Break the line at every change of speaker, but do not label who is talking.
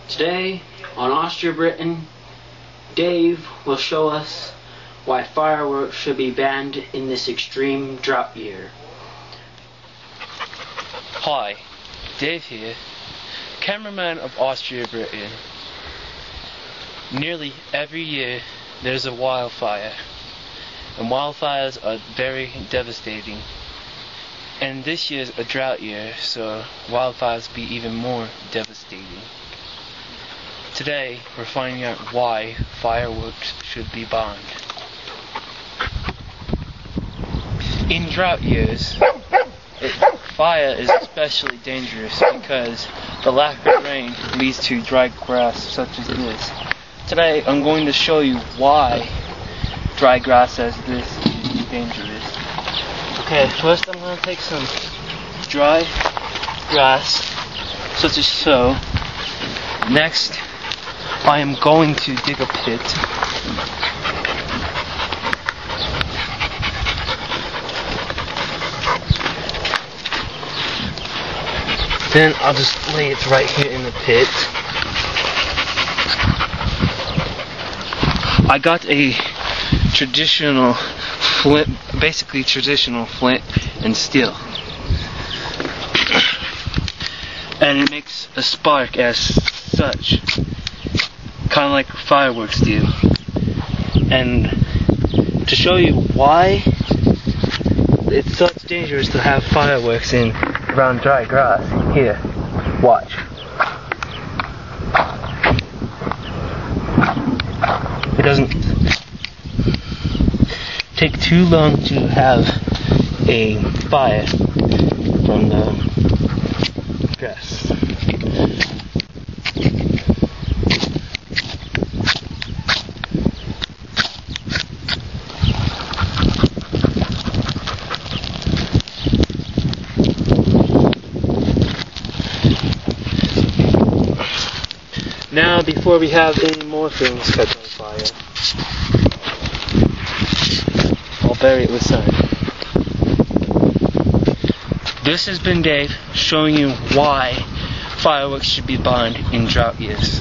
Today on Austria, Britain, Dave will show us why fireworks should be banned in this extreme drought year.
Hi, Dave here, cameraman of Austria, Britain. Nearly every year there's a wildfire, and wildfires are very devastating. And this year's a drought year, so wildfires will be even more devastating. Today, we're finding out why fireworks should be banned. In drought years, fire is especially dangerous because the lack of rain leads to dry grass such as this. Today, I'm going to show you why dry grass as this is dangerous. Okay, first I'm going to take some dry grass, such as so. Next, I am going to dig a pit. Then I'll just lay it right here in the pit. I got a traditional flint, basically traditional flint and steel. And it makes a spark as such, kind of like fireworks do. And to show you why it's such dangerous to have fireworks in around dry grass, here, watch. It doesn't take too long to have a fire from the grass. Now, before we have any more things catch on fire, I'll bury it with sand. This has been Dave showing you why fireworks should be banned in drought years.